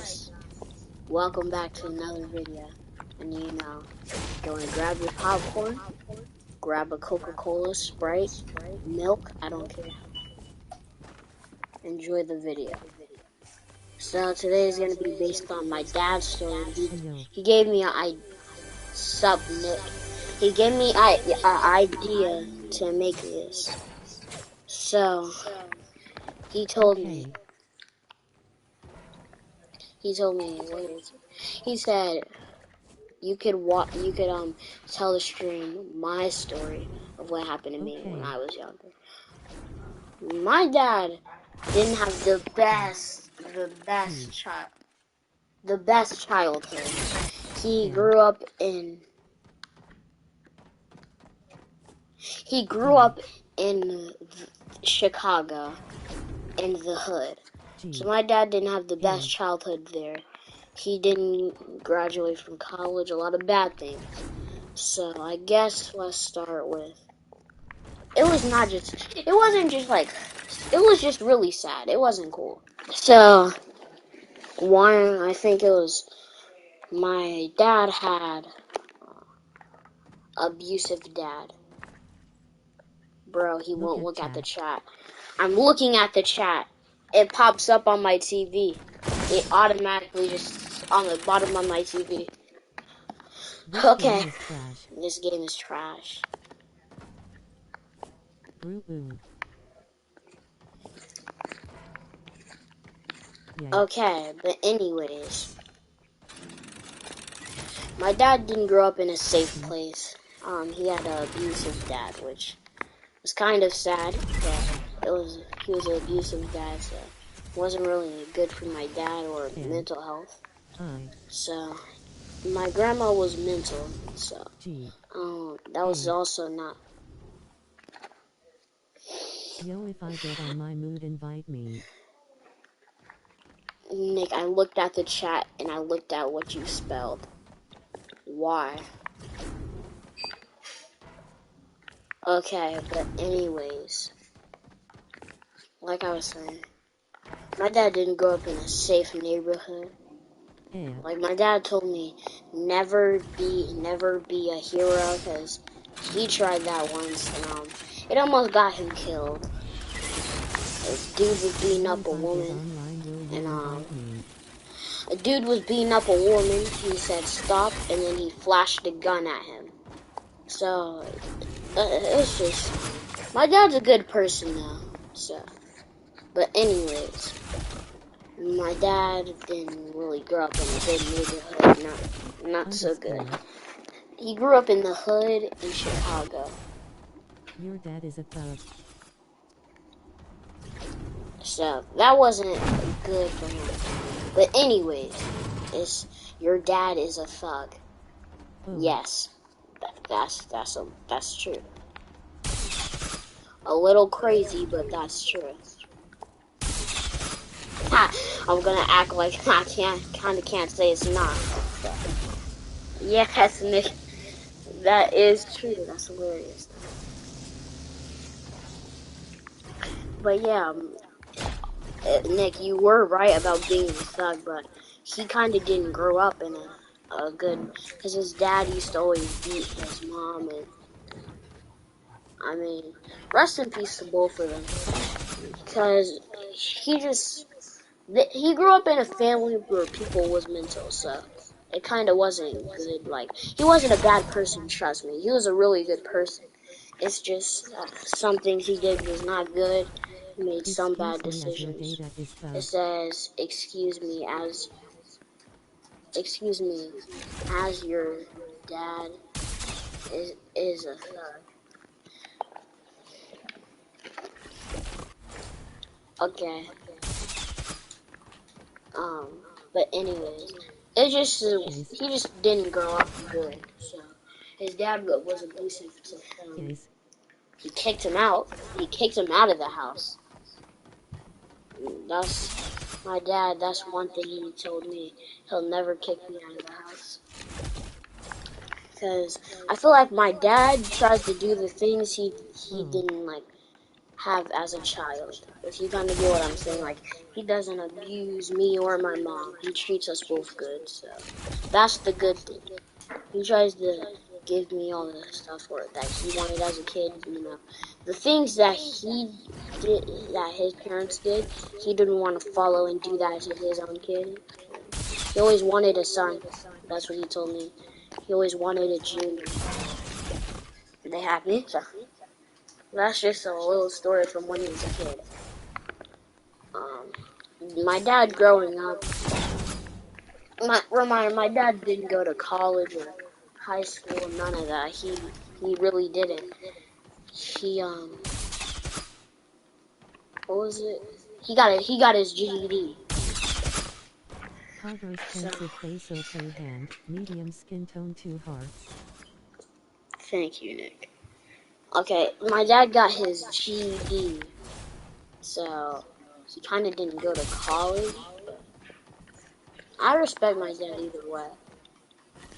guys, welcome back to another video. And you want to grab your popcorn, grab a Coca-Cola, Sprite, milk, I don't care. Enjoy the video. So today is going to be based on my dad's story. He gave me Nick. He gave me an idea to make this. So he told me. He said you could tell the stream my story of what happened to me when I was younger. My dad didn't have the best childhood. He grew up in Chicago, in the hood. So my dad didn't have the best childhood there. He didn't graduate from college, a lot of bad things. So I guess let's start with, it was just really sad. It wasn't cool. So one, I think it was, my dad had abusive dad. Bro, he won't look at the chat. I'm looking at the chat. It pops up on my TV. It automatically just on the bottom of my TV. Okay. This game is trash. Okay, but anyways. My dad didn't grow up in a safe place. He had an abusive dad, which was kind of sad. But he was an abusive dad, so it wasn't really good for my dad or mental health. So my grandma was mental, so that was also not. Yo, if I get on my mood, invite me. Nick, I looked at the chat and I looked at what you spelled. Why? Okay, but anyways, like I was saying, my dad didn't grow up in a safe neighborhood. Like my dad told me, never be a hero, because he tried that once and it almost got him killed. This dude was beating up a woman, and a dude was beating up a woman. He said stop, and then he flashed a gun at him. So it's just, my dad's a good person though. So, but anyways, my dad didn't really grow up in a good neighborhood. Not so good. He grew up in the hood in Chicago. Your dad is a thug. So that wasn't good for him. But anyways, your dad is a thug. Yes, that's true. A little crazy, but that's true. I'm gonna act like I can't say it's not. Yes, Nick, that is true. That's hilarious. But yeah, Nick, you were right about being a thug, but he kind of didn't grow up in a good, because his dad used to always beat his mom, and I mean, rest in peace to both of them, because he grew up in a family where people was mental, so it kind of wasn't good. Like, he wasn't a bad person, trust me. He was a really good person. It's just some things he did was not good. He made some bad decisions. It says, excuse me, as your dad is a thug. Okay. But anyways, he just didn't grow up good. So his dad was abusive to him. He kicked him out. He kicked him out of the house. That's my dad. That's one thing he told me. He'll never kick me out of the house. Because I feel like my dad tries to do the things he didn't like. have as a child. If you kind of get what I'm saying, like he doesn't abuse me or my mom. He treats us both good, so that's the good thing. He tries to give me all the stuff for that he wanted as a kid. You know, the things that he did, that his parents did, he didn't want to follow and do that to his own kid. He always wanted a son. That's what he told me. He always wanted a junior. They had me, so that's just a little story from when he was a kid. My dad growing up, my dad didn't go to college or high school, none of that. He really didn't. He what was it? He got his GED. Hard responsive face, okay hand, medium skin tone, 2 hearts. Thank you, Nick. Okay, my dad got his GED, so he kind of didn't go to college, but I respect my dad either way,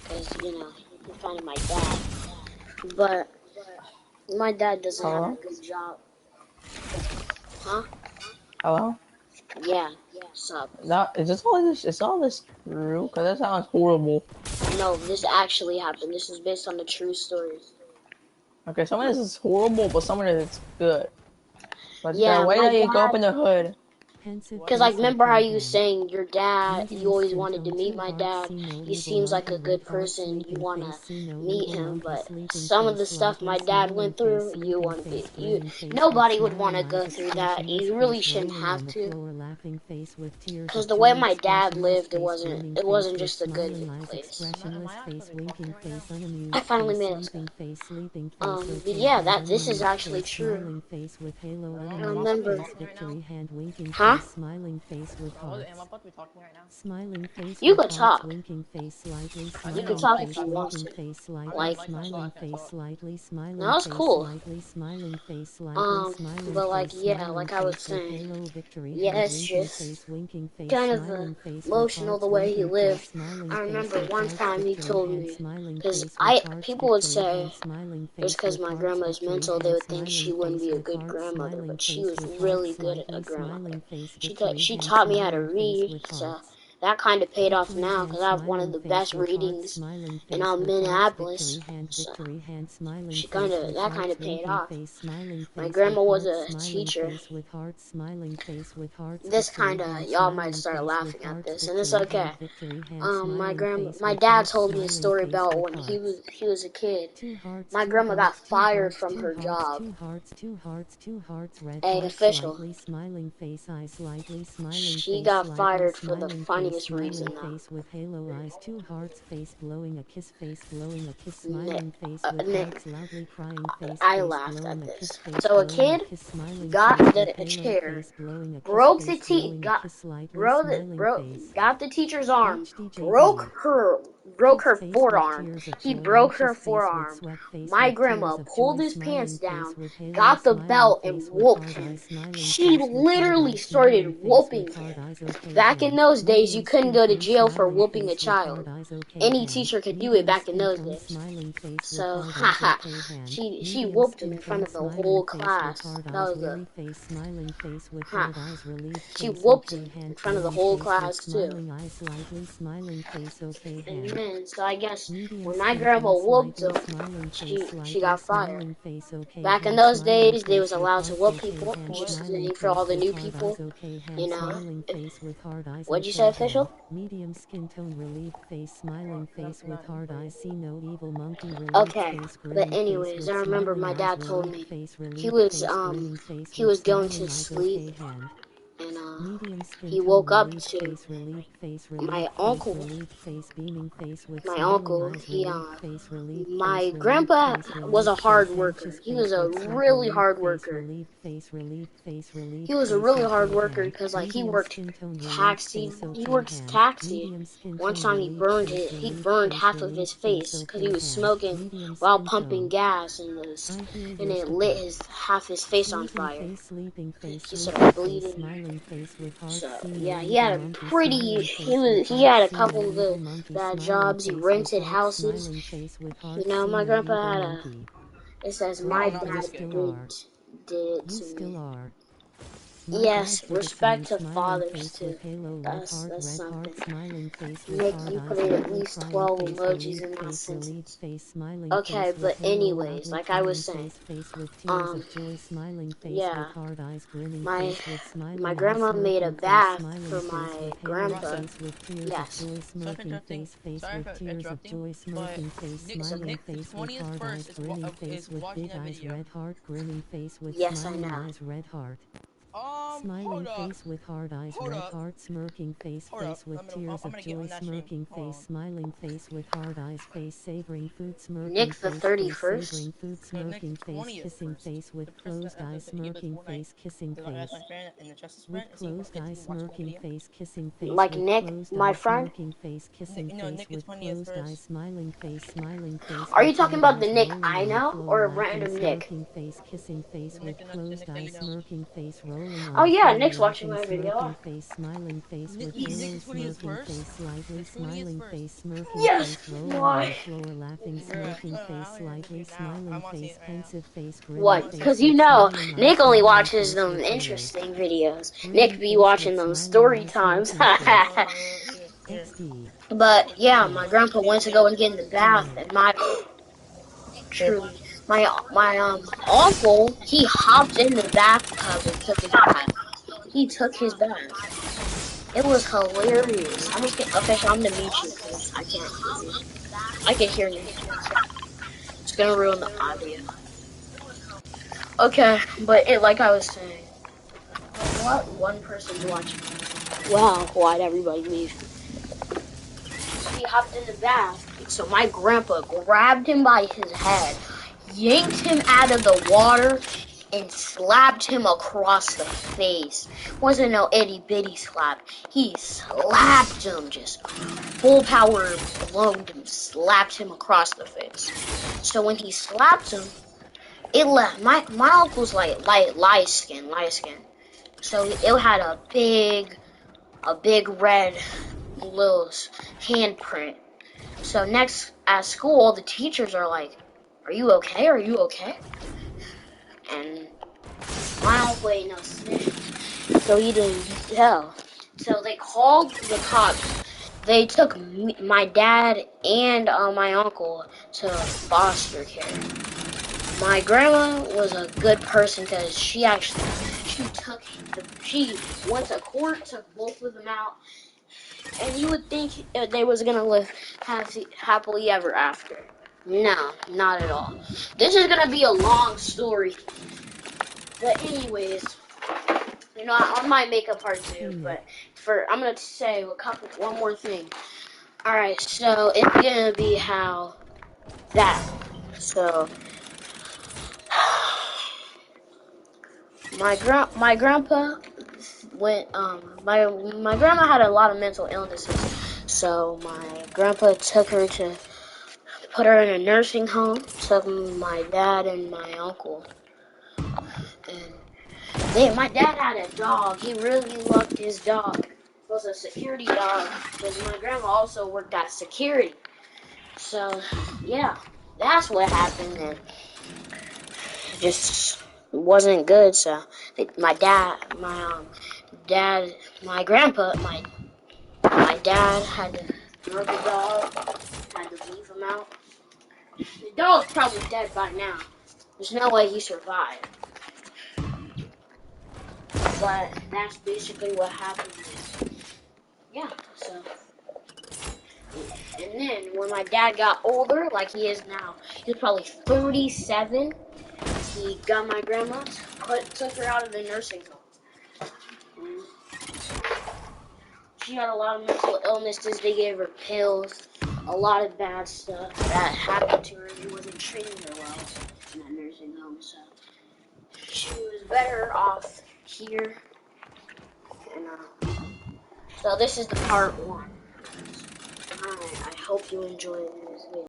because, you know, he's kind of my dad, but my dad doesn't have a Hello? good job. Huh? Hello? Yeah, sup. Is all this true? Cause that sounds horrible. No, this actually happened. This is based on the true story. Okay, some of this is horrible, but some of it is good. But the Yeah, way my that you go up dad. in the hood, Pensive Because, like, face, remember how okay you was hand. saying your dad, you Medium always skin wanted to tone, meet 2 my hearts, dad. see no He evil seems like monkey, a red good heart, person. You sleeping want to face, see no meet evil him, monkey, but sleeping some of the face, stuff lively, my dad smiling went face, through, sleeping face, you glowing face with nobody would want smiling to eyes, go through that. expressionless You really face, shouldn't rolling have on the to. floor, laughing face with tears Because of the way joy, my dad expressionless lived, face, grinning it face wasn't with just a good smiling eyes, place. expressionless face, winking face, I unamused finally face, made it. sleeping face, sleeping face, But okay yeah, hand, that this is unamused actually face, true. smiling face with halo, I unamused remember. face, victory hand, winking Huh? face, smiling face with am I hearts. about to be talking right now? Smiling face You with could hearts, talk. winking face, slightly, You could smiling talk if face, you want winking to. face, slightly, Like, smiling face, slightly, that smiling was face, cool. slightly, smiling face, slightly, smiling But like, face, yeah, smiling like I was face with saying, halo, victory yeah, hand, it's winking just face, winking face, kind of smiling face with emotional the hearts, way he winking face, lived. smiling I face remember with one hearts, time he victory told hand, me, smiling because face with hearts, people would victory say, hand, smiling just face because with my hearts, grandma is victory mental, they hand, would think she smiling wouldn't face be a with good hearts, grandmother, smiling but she face was with hearts, really good at a slightly, grandmother. smiling face, victory She hand, taught me how to smiling face read, with so hearts. that kind of paid off Victory now hand, because I have one of smiling the face best with hearts, readings smiling in face with hearts, Minneapolis. victory So hand, smiling she face with that kind hearts, of paid winking off. face, smiling My face with grandma was hearts, a smiling teacher. face with hearts, smiling face with hearts, This victory kind hand, of y'all might smiling start face with laughing at hearts, this, and it's okay. victory hand, smiling face My with dad hearts, told me a smiling story face about with when hearts. he was a kid. 2 hearts, My 2 grandma got hearts, 2 fired hearts, from 2 her hearts, job. 2 hearts, 2 hearts, 2 hearts, red Hey, heart, official. slightly, smiling face, eyes, slightly, smiling She face, got slightly, fired for the smiling face, funniest reason smiling though. face with halo eyes, 2 hearts, face glowing, a kiss, glowing, a kiss, smiling face with Nick, hearts, loudly crying I face, laughed glowing, at a kiss, this. face So a glowing, a kid kiss, smiling got face with the halo chair, face, glowing, a kiss, broke the face glowing, a kiss, slightly, smiling face. got the teacher's arm, HDJD. broke Kids her face with forearm. tears of He joy, broke her anxious face with forearm. sweat face My with grandma tears of pulled joy, his pants smiling down, face with halo, got the smiling belt, face and with whooped hard him. eyes, smiling She face with hard literally eyes, smiling started face whooping with him. hard eyes, okay Back in hand, those days, you medium couldn't skin go to tone, jail for smiling whooping a face with child. hard eyes, okay Any hand, teacher could do it medium back in skin those tone, days. smiling face with So, hard eyes, haha, okay hand, she medium whooped him skin in front tone, of the smiling whole face with class. hard That eyes, was weary face, smiling face with huh. hard eyes, relieved She face, whooped okay him in hand, front of the glowing whole face with class too. smiling eyes, slightly, smiling face, okay hand. Amen. So I guess Medium when my skin grandma tone, whooped slightly, him, smiling face, she slightly, got fired. smiling face, okay Back in hand, those smiling days, they was face with allowed to hearts, whoop okay people, hand, just smiling for all face the with new hard eyes, people. okay You hand, know, smiling face with hard eyes, what'd you say, okay hand. official? Medium skin tone, relieved face, smiling face with hard eyes, see no evil monkey, relieved Okay, face, but grinning face anyways, with I remember smiling my eyes, dad told relieved me face, relieved face, grinning face he with was going to smiling eyes, sleep okay hand. and Medium skin he tone, woke up relieved to face, my uncle. relieved face, beaming face with My smiling uncle, eyes, my relieved grandpa face, was a relieved hard face, worker. anxious He was face a with sweat, really hard worker. relieved face, He relieved was a face, really hard okay worker hand. because like Medium skin tone, relieved face, he okay worked hand. taxi. Medium skin One tone, time he relieved burned face, half of his relieved face, face because he okay was hand. smoking Medium while skin pumping tone. gas I hear and your it lit sticker. his half his face on fire. Sleeping face, He started bleeding. smiling face with hearts, So see no yeah, evil monkey, smiling face with he hearts, had a see no couple of evil good monkey, bad smiling jobs. He face with rented hearts, houses. smiling face with You hearts, know, see my no grandpa evil had monkey. it says No, my no, You just dad still are. didn't did it You to me. still are. My dad Yes, did it to me. respect to Smiling fathers face too. with halo red That's heart something. smiling face with Nick, hard you put eyes in at lovely least crying 12 face emojis relieved in my face relieved sentence. face smiling Okay, face with but halo anyways, loudly like I was crying saying, face with tears um, of joy smiling face yeah, with hard eyes grinning my face with my smiling eyes grandma made a smirking face bath smiling for face my with halo grandpa. face with tears of Yes, joy Sorry for smirking interrupting. face Sorry with for tears of interrupting. joy But smirking face Nick, it's okay. smiling the face with 20th hard eyes verse grinning is face with watching big that eyes video. red heart grinning face with Yes, I smiling know. eyes red heart. Hold Smiling up, face with hard eyes hold red up, heart smirking face hold up. with tears I'm of gonna get joy on that stream. smirking Hold face on. smiling face with hard eyes face savoring food smirking Nick the face 31st. savoring food No, Nick, the smirking face 20th kissing verse. face with The person closed eyes that gave us smirking Fortnite. face kissing That's face my friend and the Justice friend. with And see, closed eyes watch that smirking video. face kissing face Like with Nick, closed my eyes friend. smirking face kissing No, face Nick the with 20th closed eyes verse. smiling face Are you with talking hard about the eyes Nick rolling I on the know floor or a laughing random Nick? smirking face kissing face with The closed Nick that you eyes know. smirking face rolling on Oh the yeah, floor Nick's watching laughing my video. smirking face smiling face with Nick Yes. the halo 20th smirking verse. face slightly The 20th smiling verse. face smirking Yes. face rolling on the Why? floor laughing Bruh, smirking face I don't even slightly see it now. I smiling want to see face it right now. pensive face I grinning What? want to see it. Because face you with know, smiling eyes Nick only smiling watches face them with halo interesting videos. grinning Nick be face with watching them smiling story eyes times. smirking face Here. XD But yeah, my yes grandpa went to go and get in the bath, good and my Here. truly, my uncle, he hopped in the bathtub and took his bath. He took his bath. It was hilarious. I'm just gonna, okay, so I'm gonna mute you because I can't hear you. I can hear you. It's gonna ruin the audio. Okay, but like I was saying, what one person's watching? Wow, why'd everybody leave? He hopped in the bath, so my grandpa grabbed him by his head, yanked him out of the water, and slapped him across the face. Wasn't no itty bitty slap. He slapped him, just full power blowed him, slapped him across the face. So when he slapped him, it left my uncle's like light skin. So it had a big red little handprint. So next at school, the teachers are like, "Are you okay? Are you okay?" And my uncle ain't no snitch, so he didn't tell. So they called the cops. They took my dad and my uncle to foster care. My grandma was a good person because she went to court, took both of them out, and you would think they was gonna live happily ever after. No, not at all. This is gonna be a long story, but anyways, I might make a part hey two. Nick But I'm gonna say one more thing. All right, so it's gonna be how that. So my grandpa went my grandma had a lot of mental illnesses, so my grandpa took her to put her in a nursing home, took my dad and my uncle, and my dad had a dog. He really loved his dog. It was a security dog because my grandma also worked at security. So yeah, that's what happened, and it just wasn't good. So my dad, my grandpa, my dad had to throw the dog, had to leave him out. The dog's probably dead by now. There's no way he survived. But that's basically what happened. Yeah, so. And then when my dad got older, like he is now, he was probably 37. He got my grandma, took her out of the nursing home. And she had a lot of mental illnesses. They gave her pills, a lot of bad stuff that happened to her. They wasn't treating her well in that nursing home, so she was better off here. And so this is the part one. Alright, I hope you enjoyed it.